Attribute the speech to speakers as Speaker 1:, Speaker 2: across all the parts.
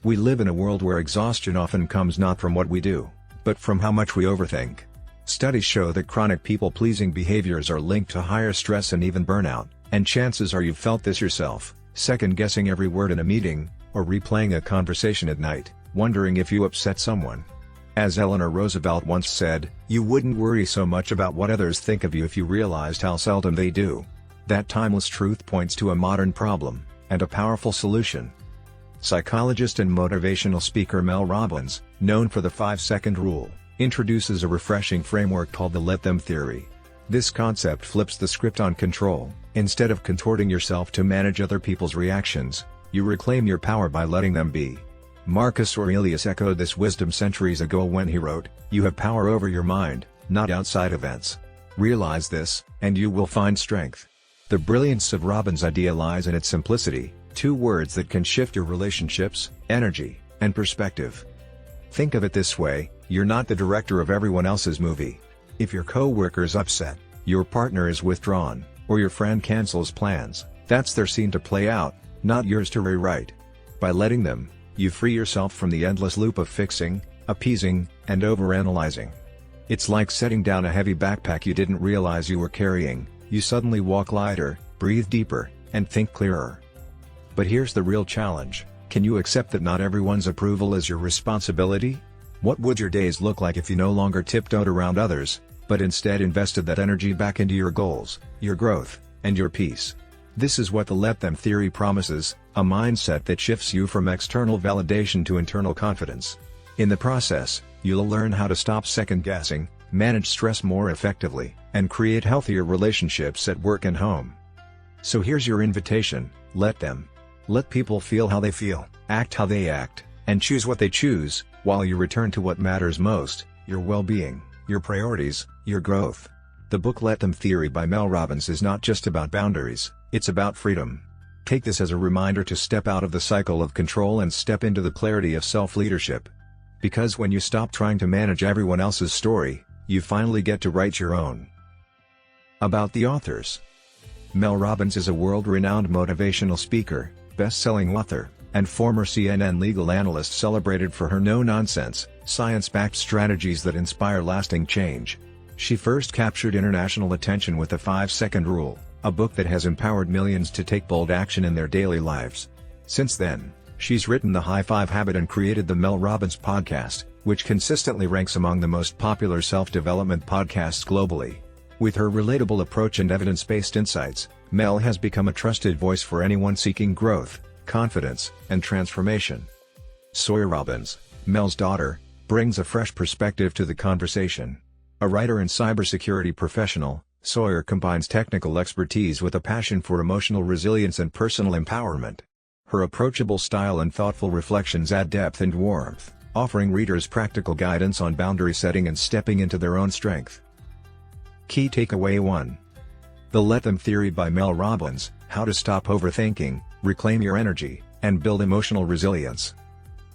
Speaker 1: We live in a world where exhaustion often comes not from what we do, but from how much we overthink. Studies show that chronic people-pleasing behaviors are linked to higher stress and even burnout, and chances are you've felt this yourself, second-guessing every word in a meeting, or replaying a conversation at night, wondering if you upset someone. As Eleanor Roosevelt once said, "You wouldn't worry so much about what others think of you if you realized how seldom they do." That timeless truth points to a modern problem, and a powerful solution. Psychologist and motivational speaker Mel Robbins, known for the 5-second rule, introduces a refreshing framework called the Let Them theory. This concept flips the script on control. Instead of contorting yourself to manage other people's reactions, you reclaim your power by letting them be. Marcus Aurelius echoed this wisdom centuries ago when he wrote, "You have power over your mind, not outside events. Realize this, and you will find strength." The brilliance of Robbins' idea lies in its simplicity, 2 words that can shift your relationships, energy, and perspective. Think of it this way, you're not the director of everyone else's movie. If your coworker's upset, your partner is withdrawn, or your friend cancels plans, that's their scene to play out, not yours to rewrite. By letting them, you free yourself from the endless loop of fixing, appeasing, and overanalyzing. It's like setting down a heavy backpack you didn't realize you were carrying. You suddenly walk lighter, breathe deeper, and think clearer. But here's the real challenge: can you accept that not everyone's approval is your responsibility? What would your days look like if you no longer tiptoed around others, but instead invested that energy back into your goals, your growth, and your peace? This is what the Let Them theory promises, a mindset that shifts you from external validation to internal confidence. In the process, you'll learn how to stop second-guessing, manage stress more effectively, and create healthier relationships at work and home. So here's your invitation: let them. Let people feel how they feel, act how they act, and choose what they choose, while you return to what matters most: your well-being, your priorities, your growth. The book Let Them Theory by Mel Robbins is not just about boundaries, it's about freedom. Take this as a reminder to step out of the cycle of control and step into the clarity of self-leadership. Because when you stop trying to manage everyone else's story, you finally get to write your own. About the authors. Mel Robbins is a world-renowned motivational speaker, best-selling author, and former CNN legal analyst celebrated for her no-nonsense, science-backed strategies that inspire lasting change. She first captured international attention with the 5-second rule, a book that has empowered millions to take bold action in their daily lives. Since then, she's written The High Five Habit and created the Mel Robbins podcast, which consistently ranks among the most popular self-development podcasts globally. With her relatable approach and evidence-based insights, Mel has become a trusted voice for anyone seeking growth, confidence, and transformation. Sawyer Robbins, Mel's daughter, brings a fresh perspective to the conversation. A writer and cybersecurity professional, Sawyer combines technical expertise with a passion for emotional resilience and personal empowerment. Her approachable style and thoughtful reflections add depth and warmth, offering readers practical guidance on boundary setting and stepping into their own strength. Key Takeaway 1. The Let Them Theory by Mel Robbins: How to Stop Overthinking, Reclaim Your Energy, and Build Emotional Resilience.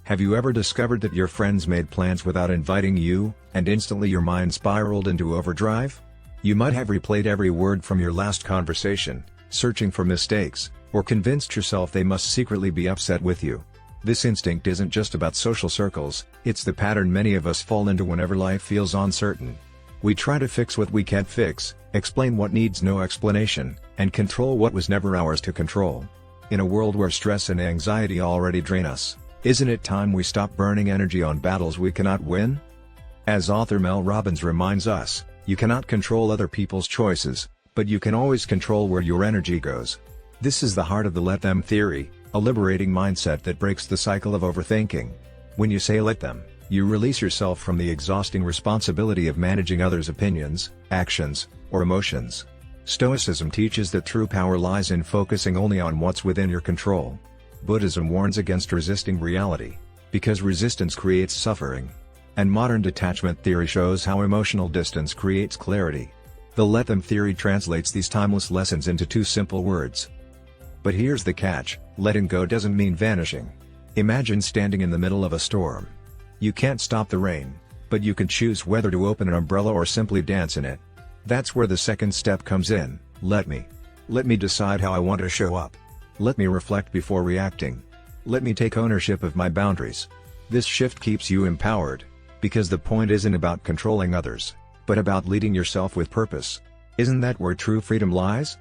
Speaker 1: Have you ever discovered that your friends made plans without inviting you, and instantly your mind spiraled into overdrive? You might have replayed every word from your last conversation, searching for mistakes, or convinced yourself they must secretly be upset with you. This instinct isn't just about social circles, it's the pattern many of us fall into whenever life feels uncertain. We try to fix what we can't fix, explain what needs no explanation, and control what was never ours to control. In a world where stress and anxiety already drain us, isn't it time we stop burning energy on battles we cannot win? As author Mel Robbins reminds us, you cannot control other people's choices, but you can always control where your energy goes. This is the heart of the Let Them theory, a liberating mindset that breaks the cycle of overthinking. When you say let them, you release yourself from the exhausting responsibility of managing others' opinions, actions, or emotions. Stoicism teaches that true power lies in focusing only on what's within your control. Buddhism warns against resisting reality, because resistance creates suffering. And modern detachment theory shows how emotional distance creates clarity. The Let Them theory translates these timeless lessons into 2 simple words. But here's the catch: letting go doesn't mean vanishing. Imagine standing in the middle of a storm. You can't stop the rain, but you can choose whether to open an umbrella or simply dance in it. That's where the second step comes in: let me. Let me decide how I want to show up. Let me reflect before reacting. Let me take ownership of my boundaries. This shift keeps you empowered. Because the point isn't about controlling others, but about leading yourself with purpose. Isn't that where true freedom lies?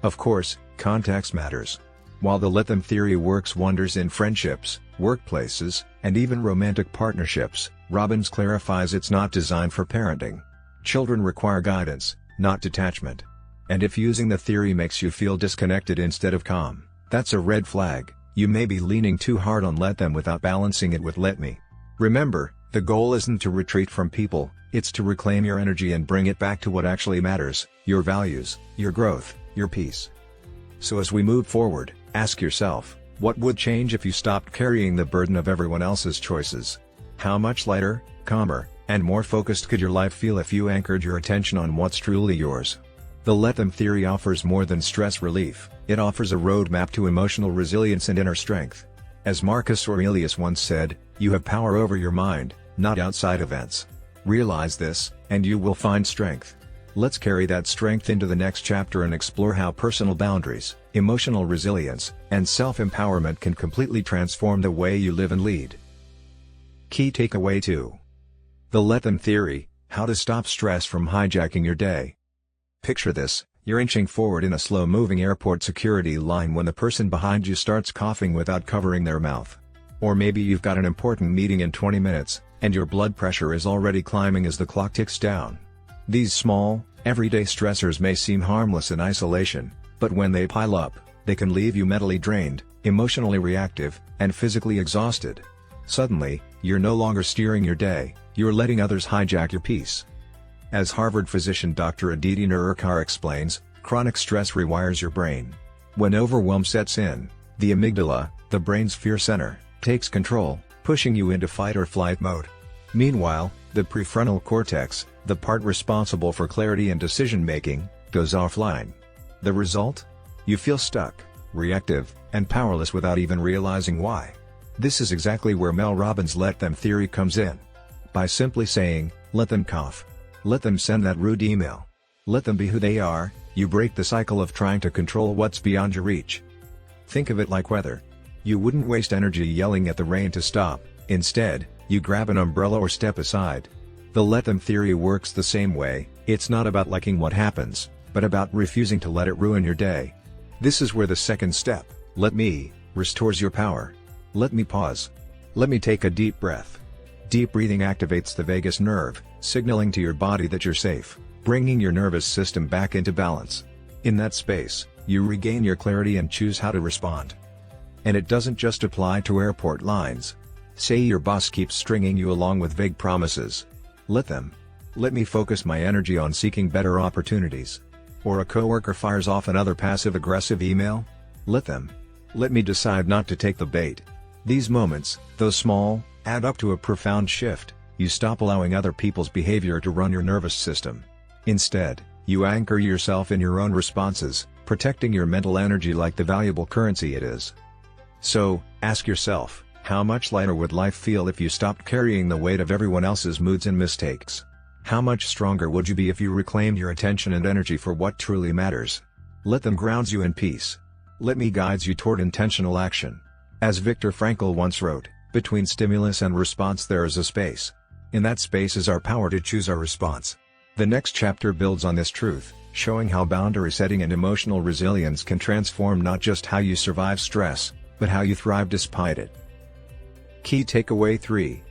Speaker 1: Of course, context matters. While the let them theory works wonders in friendships, workplaces, and even romantic partnerships, Robbins clarifies it's not designed for parenting. Children require guidance, not detachment. And if using the theory makes you feel disconnected instead of calm, that's a red flag. You may be leaning too hard on let them without balancing it with let me. Remember, the goal isn't to retreat from people, it's to reclaim your energy and bring it back to what actually matters: your values, your growth, your peace. So as we move forward, ask yourself, what would change if you stopped carrying the burden of everyone else's choices? How much lighter, calmer, and more focused could your life feel if you anchored your attention on what's truly yours? The let them theory offers more than stress relief, it offers a roadmap to emotional resilience and inner strength. As Marcus Aurelius once said, you have power over your mind, not outside events. Realize this, and you will find strength. Let's carry that strength into the next chapter and explore how personal boundaries, emotional resilience, and self-empowerment can completely transform the way you live and lead. Key takeaway 2. The let them theory: how to stop stress from hijacking your day. Picture this: you're inching forward in a slow-moving airport security line when the person behind you starts coughing without covering their mouth. Or maybe you've got an important meeting in 20 minutes, and your blood pressure is already climbing as the clock ticks down. These small, everyday stressors may seem harmless in isolation, but when they pile up, they can leave you mentally drained, emotionally reactive, and physically exhausted. Suddenly, you're no longer steering your day, you're letting others hijack your peace. As Harvard physician Dr. 𝐷𝐸𝐿 explains, chronic stress rewires your brain. When overwhelm sets in, the amygdala, the brain's fear center, takes control, pushing you into fight or flight mode. Meanwhile, the prefrontal cortex, the part responsible for clarity and decision-making, goes offline. The result? You feel stuck, reactive, and powerless without even realizing why. This is exactly where Mel Robbins' let them theory comes in. By simply saying, let them cough. Let them send that rude email. Let them be who they are, you break the cycle of trying to control what's beyond your reach. Think of it like weather. You wouldn't waste energy yelling at the rain to stop, instead, you grab an umbrella or step aside. The let them theory works the same way. It's not about liking what happens, but about refusing to let it ruin your day. This is where the second step, let me, restores your power. Let me pause. Let me take a deep breath. Deep breathing activates the vagus nerve, signaling to your body that you're safe, bringing your nervous system back into balance. In that space, you regain your clarity and choose how to respond. And it doesn't just apply to airport lines. Say your boss keeps stringing you along with vague promises. Let them. Let me focus my energy on seeking better opportunities. Or a coworker fires off another passive-aggressive email. Let them. Let me decide not to take the bait. These moments, though small, add up to a profound shift. You stop allowing other people's behavior to run your nervous system. Instead, you anchor yourself in your own responses, protecting your mental energy like the valuable currency it is. So, ask yourself, how much lighter would life feel if you stopped carrying the weight of everyone else's moods and mistakes? How much stronger would you be if you reclaimed your attention and energy for what truly matters? Let them grounds you in peace. Let me guides you toward intentional action. As Viktor Frankl once wrote, between stimulus and response there is a space. In that space is our power to choose our response. The next chapter builds on this truth, showing how boundary setting and emotional resilience can transform not just how you survive stress, but how you thrive despite it. Key takeaway 3.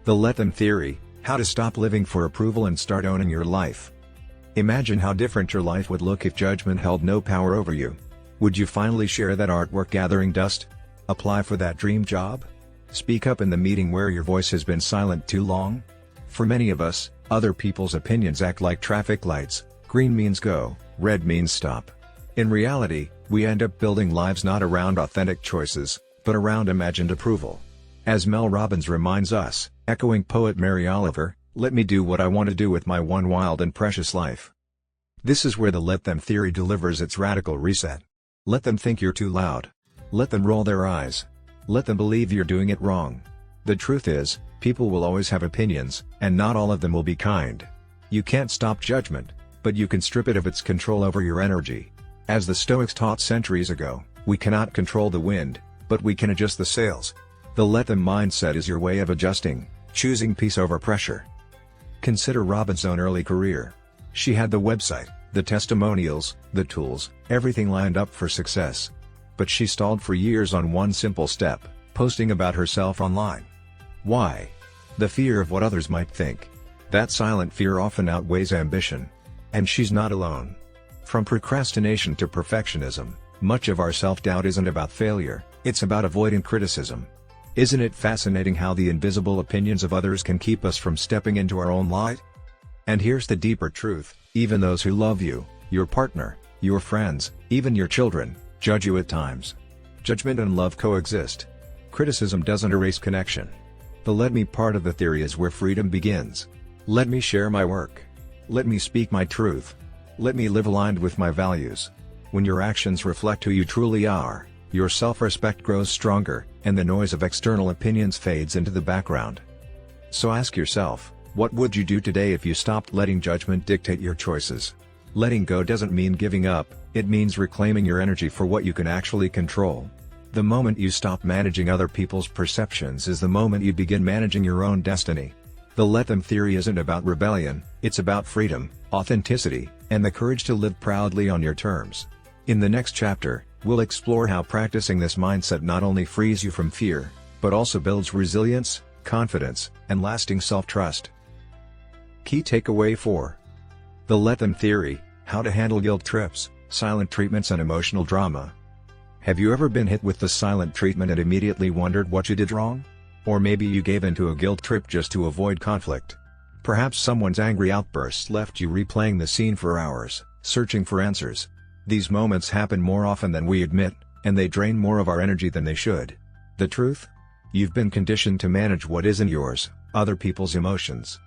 Speaker 1: The let them theory: how to stop living for approval and start owning your life. Imagine how different your life would look if judgment held no power over you. Would you finally share that artwork gathering dust? Apply for that dream job? Speak up in the meeting where your voice has been silent too long? For many of us, other people's opinions act like traffic lights. Green means go, red means stop. In reality, we end up building lives not around authentic choices, but around imagined approval. As Mel Robbins reminds us, echoing poet Mary Oliver, let me do what I want to do with my one wild and precious life. This is where the let them theory delivers its radical reset. Let them think you're too loud. Let them roll their eyes. Let them believe you're doing it wrong. The truth is, people will always have opinions, and not all of them will be kind. You can't stop judgment, but you can strip it of its control over your energy. As the Stoics taught centuries ago, we cannot control the wind, but we can adjust the sails. The let them mindset is your way of adjusting, choosing peace over pressure. Consider Robbins' own early career. She had the website, the testimonials, the tools, everything lined up for success. But she stalled for years on one simple step: posting about herself online. Why? The fear of what others might think. That silent fear often outweighs ambition. And she's not alone. From procrastination to perfectionism, much of our self-doubt isn't about failure, it's about avoiding criticism. Isn't it fascinating how the invisible opinions of others can keep us from stepping into our own light? And here's the deeper truth: even those who love you, your partner, your friends, even your children, judge you at times. Judgment and love coexist. Criticism doesn't erase connection. The let me part of the theory is where freedom begins. Let me share my work. Let me speak my truth. Let me live aligned with my values. When your actions reflect who you truly are, your self-respect grows stronger, and the noise of external opinions fades into the background. So ask yourself, what would you do today if you stopped letting judgment dictate your choices? Letting go doesn't mean giving up, it means reclaiming your energy for what you can actually control. The moment you stop managing other people's perceptions is the moment you begin managing your own destiny. The let them theory isn't about rebellion, it's about freedom, authenticity, and the courage to live proudly on your terms. In the next chapter, we'll explore how practicing this mindset not only frees you from fear, but also builds resilience, confidence, and lasting self-trust. Key takeaway 4. The let them theory: how to handle guilt trips, silent treatments and emotional drama. Have you ever been hit with the silent treatment and immediately wondered what you did wrong? Or maybe you gave into a guilt trip just to avoid conflict. Perhaps someone's angry outbursts left you replaying the scene for hours, searching for answers. These moments happen more often than we admit, and they drain more of our energy than they should. The truth? You've been conditioned to manage what isn't yours, other people's emotions.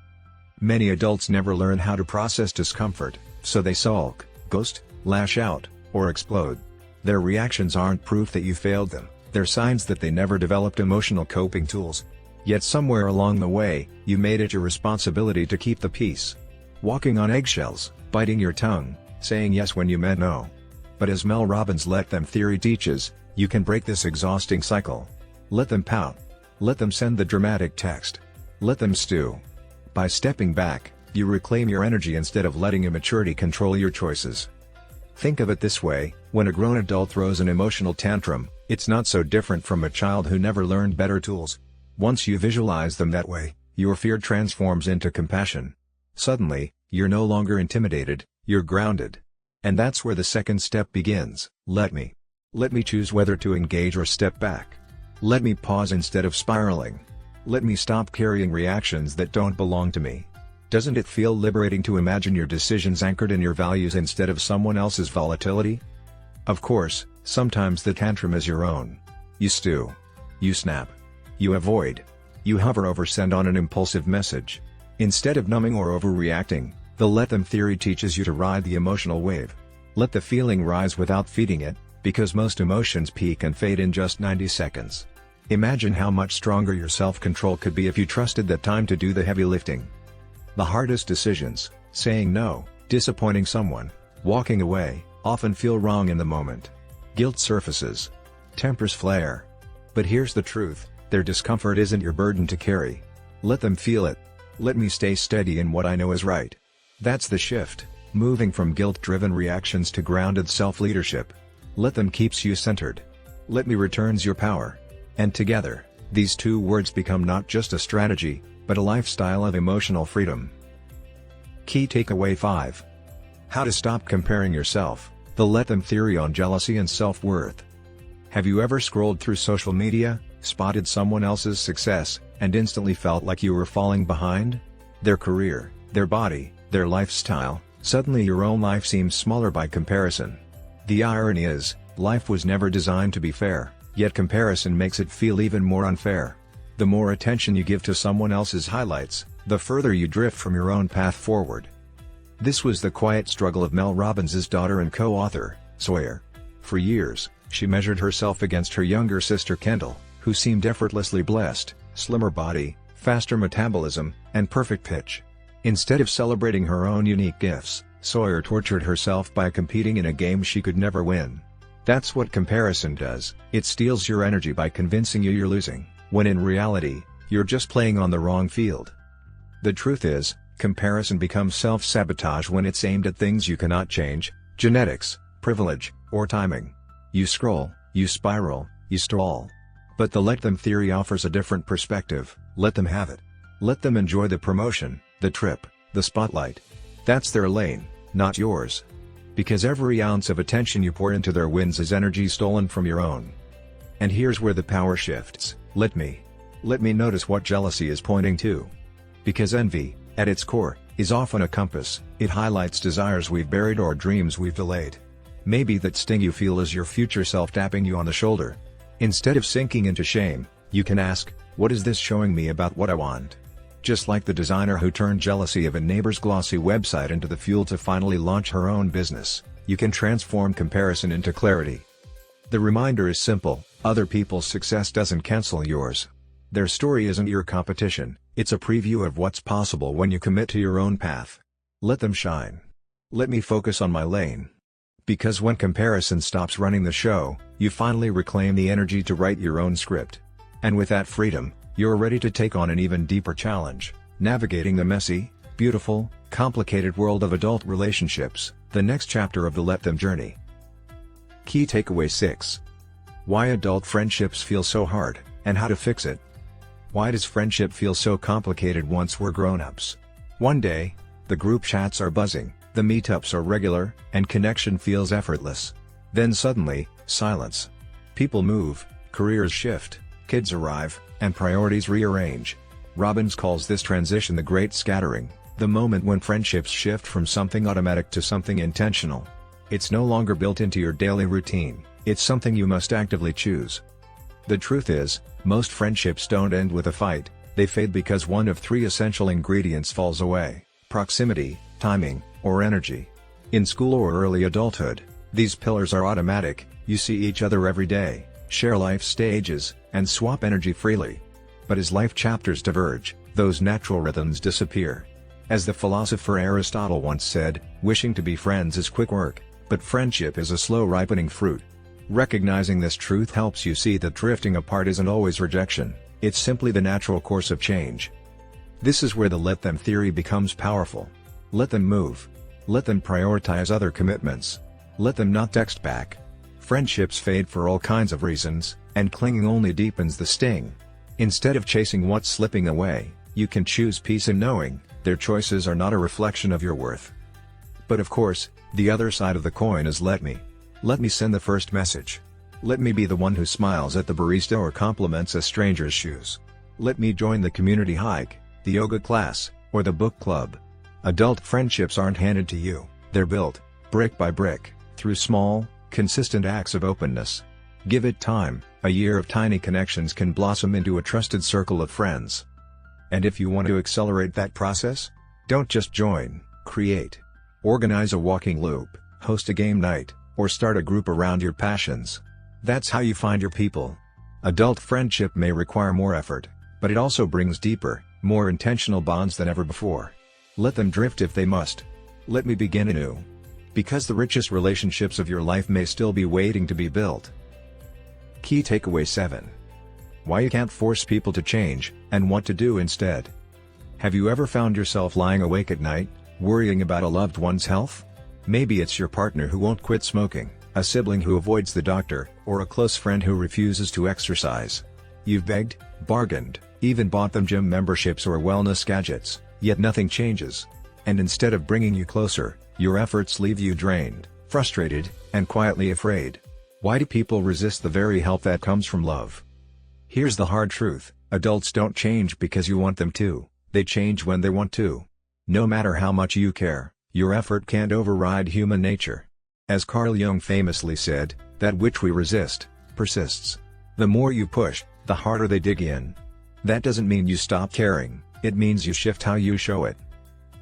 Speaker 1: Many adults never learn how to process discomfort, so they sulk, ghost, lash out, or explode. Their reactions aren't proof that you failed them, they're signs that they never developed emotional coping tools. Yet somewhere along the way, you made it your responsibility to keep the peace. Walking on eggshells, biting your tongue, saying yes when you meant no. But as Mel Robbins' let them theory teaches, you can break this exhausting cycle. Let them pout. Let them send the dramatic text. Let them stew. By stepping back, you reclaim your energy instead of letting immaturity control your choices. Think of it this way: when a grown adult throws an emotional tantrum, it's not so different from a child who never learned better tools. Once you visualize them that way, your fear transforms into compassion. Suddenly, you're no longer intimidated, you're grounded. And that's where the second step begins: let me. Let me choose whether to engage or step back. Let me pause instead of spiraling. Let me stop carrying reactions that don't belong to me. Doesn't it feel liberating to imagine your decisions anchored in your values instead of someone else's volatility? Of course, sometimes the tantrum is your own. You stew. You snap. You avoid. You hover over send on an impulsive message. Instead of numbing or overreacting, the let them theory teaches you to ride the emotional wave. Let the feeling rise without feeding it, because most emotions peak and fade in just 90 seconds. Imagine how much stronger your self-control could be if you trusted that time to do the heavy lifting. The hardest decisions, saying no, disappointing someone, walking away, often feel wrong in the moment. Guilt surfaces. Tempers flare. But here's the truth: their discomfort isn't your burden to carry. Let them feel it. Let me stay steady in what I know is right. That's the shift, moving from guilt-driven reactions to grounded self-leadership. Let them keeps you centered. Let me returns your power. And together, these two words become not just a strategy, but a lifestyle of emotional freedom. Key takeaway 5. How to stop comparing yourself: the let them theory on jealousy and self-worth. Have you ever scrolled through social media, spotted someone else's success, and instantly felt like you were falling behind? Their career, their body, their lifestyle, suddenly your own life seems smaller by comparison. The irony is, life was never designed to be fair, yet comparison makes it feel even more unfair. The more attention you give to someone else's highlights, the further you drift from your own path forward. This was the quiet struggle of Mel Robbins' daughter and co-author, 𝐘𝐨𝐿. For years, she measured herself against her younger sister Kendall, who seemed effortlessly blessed: slimmer body, faster metabolism, and perfect pitch. Instead of celebrating her own unique gifts, 𝐘𝐨𝐿 tortured herself by competing in a game she could never win. That's what comparison does. It steals your energy by convincing you you're losing, when in reality, you're just playing on the wrong field. The truth is, comparison becomes self-sabotage when it's aimed at things you cannot change: genetics, privilege, or timing. You scroll, you spiral, you stall. But the let them theory offers a different perspective. Let them have it. Let them enjoy the promotion, the trip, the spotlight. That's their lane, not yours. Because every ounce of attention you pour into their wins is energy stolen from your own. And here's where the power shifts. Let me notice what jealousy is pointing to. Because envy, at its core, is often a compass. It highlights desires we've buried or dreams we've delayed. Maybe that sting you feel is your future self tapping you on the shoulder. Instead of sinking into shame, you can ask, what is this showing me about what I want? Just like the designer who turned jealousy of a neighbor's glossy website into the fuel to finally launch her own business, you can transform comparison into clarity. The reminder is simple: other people's success doesn't cancel yours. Their story isn't your competition, it's a preview of what's possible when you commit to your own path. Let them shine. Let me focus on my lane. Because when comparison stops running the show, you finally reclaim the energy to write your own script. And with that freedom, you're ready to take on an even deeper challenge: navigating the messy, beautiful, complicated world of adult relationships, the next chapter of the Let Them journey. Key takeaway 6. Why adult friendships feel so hard, and how to fix it. Why does friendship feel so complicated once we're grown-ups? One day, the group chats are buzzing, the meetups are regular, and connection feels effortless. Then suddenly, silence. People move, careers shift, kids arrive, and priorities rearrange. Robbins calls this transition the great scattering, the moment when friendships shift from something automatic to something intentional. It's no longer built into your daily routine, it's something you must actively choose. The truth is, most friendships don't end with a fight, they fade because one of 3 essential ingredients falls away: proximity, timing, or energy. In school or early adulthood, these pillars are automatic: you see each other every day, share life stages, and swap energy freely. But as life chapters diverge, those natural rhythms disappear. As the philosopher Aristotle once said, wishing to be friends is quick work, but friendship is a slow ripening fruit. Recognizing this truth helps you see that drifting apart isn't always rejection, it's simply the natural course of change. This is where the let them theory becomes powerful. Let them move. Let them prioritize other commitments. Let them not text back. Friendships fade for all kinds of reasons, and clinging only deepens the sting. Instead of chasing what's slipping away, you can choose peace in knowing their choices are not a reflection of your worth. But of course, the other side of the coin is let me. Let me send the first message. Let me be the one who smiles at the barista or compliments a stranger's shoes. Let me join the community hike, the yoga class, or the book club. Adult friendships aren't handed to you, they're built, brick by brick, through small, consistent acts of openness. Give it time, a year of tiny connections can blossom into a trusted circle of friends. And if you want to accelerate that process, don't just join, create. Organize a walking loop, host a game night, or start a group around your passions. That's how you find your people. Adult friendship may require more effort, but it also brings deeper, more intentional bonds than ever before. Let them drift if they must. Let me begin anew. Because the richest relationships of your life may still be waiting to be built. Key takeaway 7. Why you can't force people to change, and what to do instead. Have you ever found yourself lying awake at night, worrying about a loved one's health? Maybe it's your partner who won't quit smoking, a sibling who avoids the doctor, or a close friend who refuses to exercise. You've begged, bargained, even bought them gym memberships or wellness gadgets, yet nothing changes. And instead of bringing you closer, your efforts leave you drained, frustrated, and quietly afraid. Why do people resist the very help that comes from love? Here's the hard truth: adults don't change because you want them to, they change when they want to. No matter how much you care, your effort can't override human nature. As Carl Jung famously said, that which we resist, persists. The more you push, the harder they dig in. That doesn't mean you stop caring, it means you shift how you show it.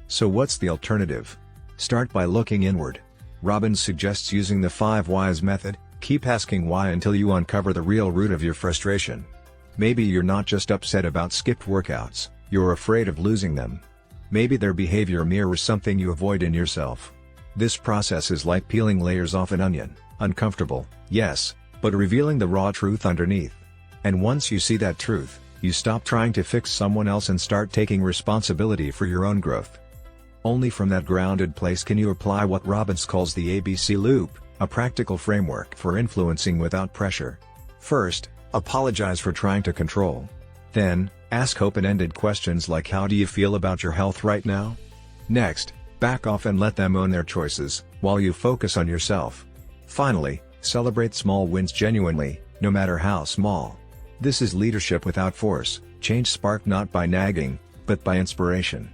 Speaker 1: So what's the alternative? Start by looking inward. Robbins suggests using the 5 whys method: keep asking why until you uncover the real root of your frustration. Maybe you're not just upset about skipped workouts, you're afraid of losing them. Maybe their behavior mirrors something you avoid in yourself. This process is like peeling layers off an onion. Uncomfortable, yes, but revealing the raw truth underneath. And once you see that truth, you stop trying to fix someone else and start taking responsibility for your own growth. Only from that grounded place can you apply what Robbins calls the ABC loop, a practical framework for influencing without pressure. First, apologize for trying to control. Then, ask open-ended questions like, how do you feel about your health right now? Next, back off and let them own their choices, while you focus on yourself. Finally, celebrate small wins genuinely, no matter how small. This is leadership without force, change sparked not by nagging, but by inspiration.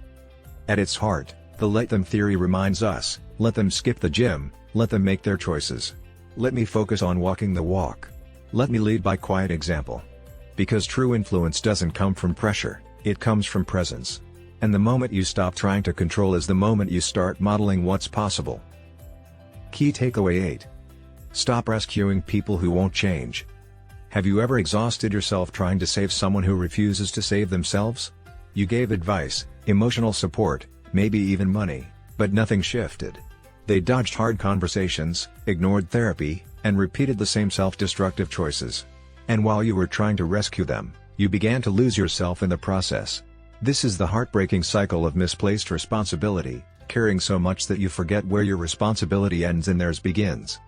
Speaker 1: At its heart, the let them theory reminds us, let them skip the gym, let them make their choices. Let me focus on walking the walk. Let me lead by quiet example. Because true influence doesn't come from pressure, it comes from presence. And the moment you stop trying to control is the moment you start modeling what's possible. Key takeaway 8. Stop rescuing people who won't change. Have you ever exhausted yourself trying to save someone who refuses to save themselves? You gave advice, emotional support, maybe even money, but nothing shifted. They dodged hard conversations, ignored therapy, and repeated the same self-destructive choices. And while you were trying to rescue them, you began to lose yourself in the process. This is the heartbreaking cycle of misplaced responsibility, caring so much that you forget where your responsibility ends and theirs begins.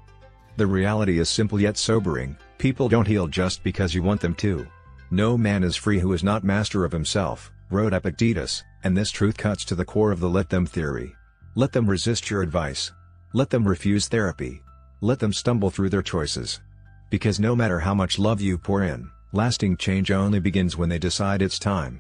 Speaker 1: The reality is simple yet sobering: people don't heal just because you want them to. No man is free who is not master of himself, wrote Epictetus, and this truth cuts to the core of the let them theory. Let them resist your advice. Let them refuse therapy. Let them stumble through their choices. Because no matter how much love you pour in, lasting change only begins when they decide it's time.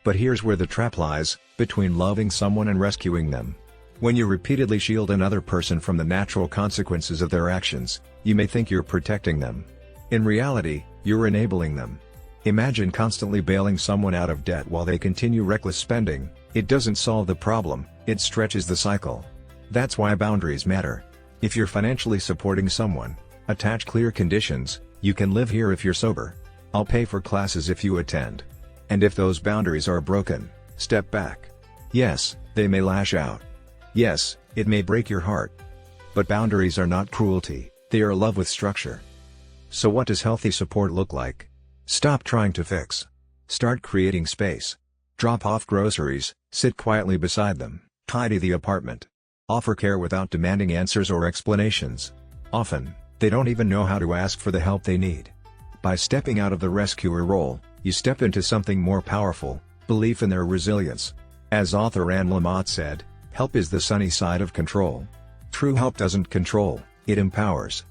Speaker 1: But here's where the trap lies, between loving someone and rescuing them. When you repeatedly shield another person from the natural consequences of their actions, you may think you're protecting them. In reality, you're enabling them. Imagine constantly bailing someone out of debt while they continue reckless spending. It doesn't solve the problem, it stretches the cycle. That's why boundaries matter. If you're financially supporting someone, attach clear conditions: you can live here if you're sober. I'll pay for classes if you attend. And if those boundaries are broken, step back. Yes, they may lash out. Yes, it may break your heart. But boundaries are not cruelty, they are love with structure. So what does healthy support look like? Stop trying to fix. Start creating space. Drop off groceries, sit quietly beside them, tidy the apartment. Offer care without demanding answers or explanations. Often, they don't even know how to ask for the help they need. By stepping out of the rescuer role, you step into something more powerful: belief in their resilience. As author Anne Lamott said, help is the sunny side of control. True help doesn't control, it empowers.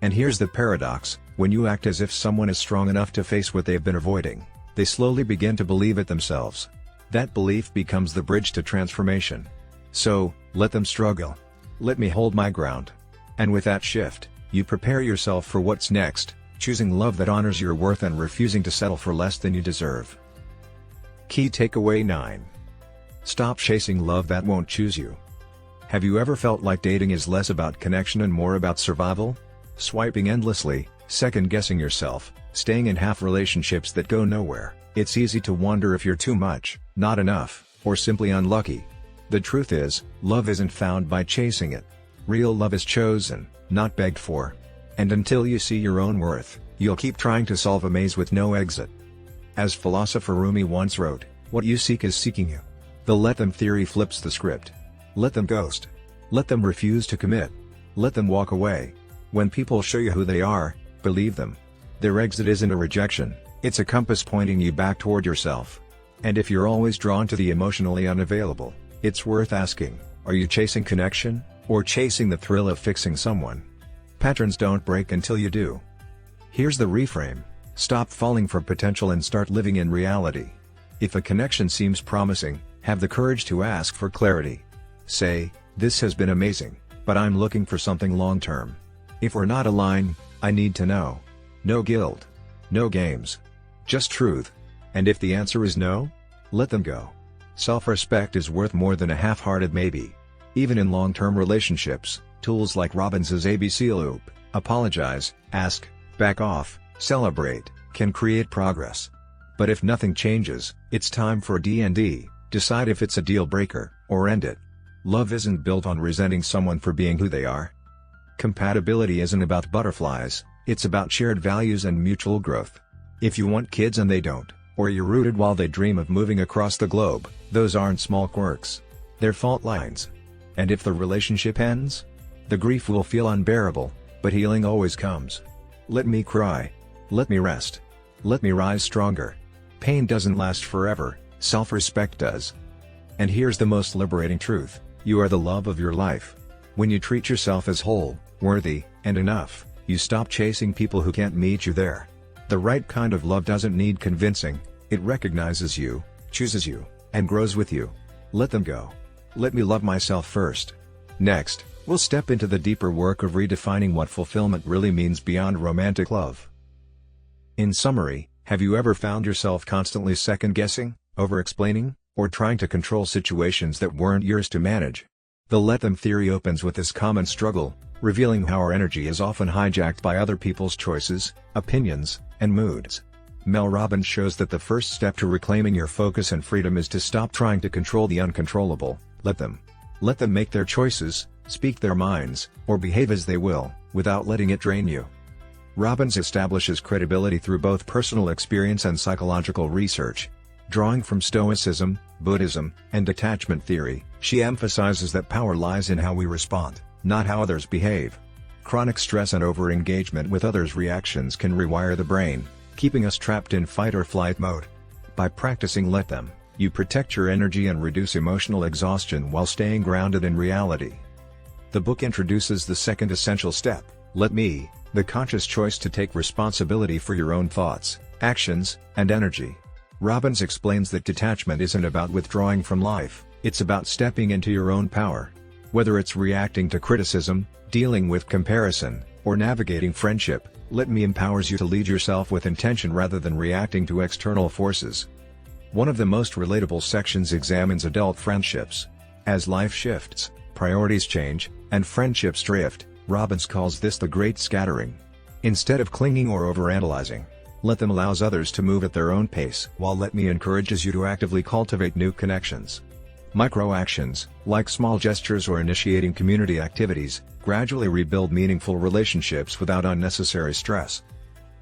Speaker 1: And here's the paradox: when you act as if someone is strong enough to face what they've been avoiding, they slowly begin to believe it themselves. That belief becomes the bridge to transformation. So, let them struggle. Let me hold my ground. And with that shift, you prepare yourself for what's next, choosing love that honors your worth and refusing to settle for less than you deserve. Key takeaway 9. Stop chasing love that won't choose you. Have you ever felt like dating is less about connection and more about survival? Swiping endlessly, second-guessing yourself, staying in half-relationships that go nowhere. It's easy to wonder if you're too much, not enough, or simply unlucky. The truth is, love isn't found by chasing it. Real love is chosen, not begged for. And until you see your own worth, you'll keep trying to solve a maze with no exit. As philosopher Rumi once wrote, what you seek is seeking you. The let them theory flips the script. Let them ghost. Let them refuse to commit. Let them walk away. When people show you who they are, believe them. Their exit isn't a rejection, it's a compass pointing you back toward yourself. And if you're always drawn to the emotionally unavailable, it's worth asking, are you chasing connection, or chasing the thrill of fixing someone? Patterns don't break until you do. Here's the reframe: stop falling for potential and start living in reality. If a connection seems promising, have the courage to ask for clarity. Say, this has been amazing, but I'm looking for something long-term. If we're not aligned, I need to know. No guilt. No games. Just truth. And if the answer is no, let them go. Self-respect is worth more than a half-hearted maybe. Even in long-term relationships, tools like Robbins's ABC loop, apologize, ask, back off, celebrate, can create progress. But if nothing changes, it's time for D&D. Decide if it's a deal breaker, or end it. Love isn't built on resenting someone for being who they are. Compatibility isn't about butterflies, it's about shared values and mutual growth. If you want kids and they don't, or you're rooted while they dream of moving across the globe, those aren't small quirks. They're fault lines. And if the relationship ends, the grief will feel unbearable, but healing always comes. Let me cry. Let me rest. Let me rise stronger. Pain doesn't last forever, self-respect does. And here's the most liberating truth: you are the love of your life. When you treat yourself as whole, worthy, and enough, you stop chasing people who can't meet you there. The right kind of love doesn't need convincing, it recognizes you, chooses you, and grows with you. Let them go. Let me love myself first. Next, we'll step into the deeper work of redefining what fulfillment really means beyond romantic love. In summary, have you ever found yourself constantly second-guessing, over-explaining, or trying to control situations that weren't yours to manage? The Let Them theory opens with this common struggle, revealing how our energy is often hijacked by other people's choices, opinions, and moods. Mel Robbins shows that the first step to reclaiming your focus and freedom is to stop trying to control the uncontrollable. Let them. Let them make their choices, speak their minds, or behave as they will, without letting it drain you. Robbins establishes credibility through both personal experience and psychological research. Drawing from Stoicism, Buddhism, and detachment theory, she emphasizes that power lies in how we respond, not how others behave. Chronic stress and over-engagement with others' reactions can rewire the brain, keeping us trapped in fight-or-flight mode. By practicing Let Them, you protect your energy and reduce emotional exhaustion while staying grounded in reality. The book introduces the second essential step, Let Me, the conscious choice to take responsibility for your own thoughts, actions, and energy. Robbins explains that detachment isn't about withdrawing from life, it's about stepping into your own power. Whether it's reacting to criticism, dealing with comparison, or navigating friendship, Let Me empowers you to lead yourself with intention rather than reacting to external forces. One of the most relatable sections examines adult friendships. As life shifts, priorities change, and friendships drift, Robbins calls this the great scattering. Instead of clinging or overanalyzing, Let Them allows others to move at their own pace, while Let Me encourages you to actively cultivate new connections. Micro-actions, like small gestures or initiating community activities, gradually rebuild meaningful relationships without unnecessary stress.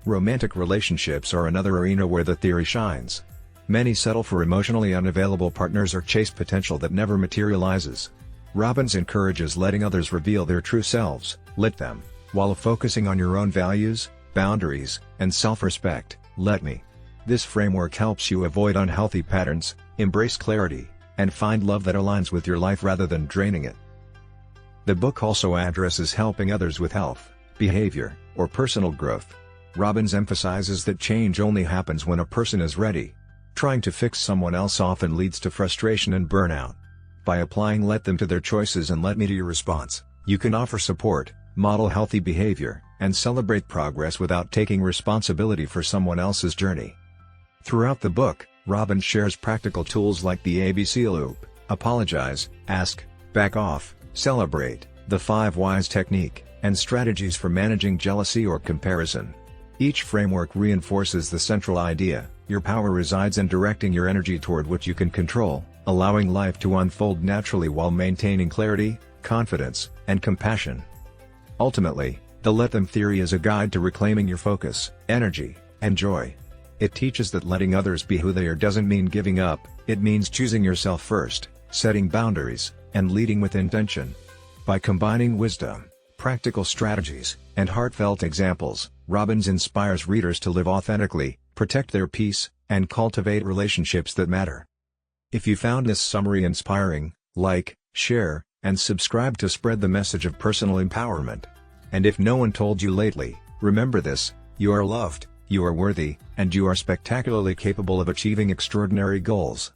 Speaker 1: Romantic relationships are another arena where the theory shines. Many settle for emotionally unavailable partners or chase potential that never materializes. Robbins encourages letting others reveal their true selves, let them, while focusing on your own values, boundaries, and self-respect. Let Me. This framework helps you avoid unhealthy patterns, embrace clarity, and find love that aligns with your life rather than draining it. The book also addresses helping others with health, behavior, or personal growth. Robbins emphasizes that change only happens when a person is ready. Trying to fix someone else often leads to frustration and burnout. By applying Let Them to their choices and Let Me to your response, you can offer support, model healthy behavior, and celebrate progress without taking responsibility for someone else's journey. Throughout the book, Robbins shares practical tools like the ABC loop: apologize, ask, back off, celebrate, the 5 whys technique, and strategies for managing jealousy or comparison. Each framework reinforces the central idea: your power resides in directing your energy toward what you can control, allowing life to unfold naturally while maintaining clarity, confidence, and compassion. Ultimately, the Let Them theory is a guide to reclaiming your focus, energy, and joy. It teaches that letting others be who they are doesn't mean giving up, it means choosing yourself first, setting boundaries, and leading with intention. By combining wisdom, practical strategies, and heartfelt examples, Robbins inspires readers to live authentically, protect their peace, and cultivate relationships that matter. If you found this summary inspiring, like, share, and subscribe to spread the message of personal empowerment. And if no one told you lately, remember this: you are loved, you are worthy, and you are spectacularly capable of achieving extraordinary goals.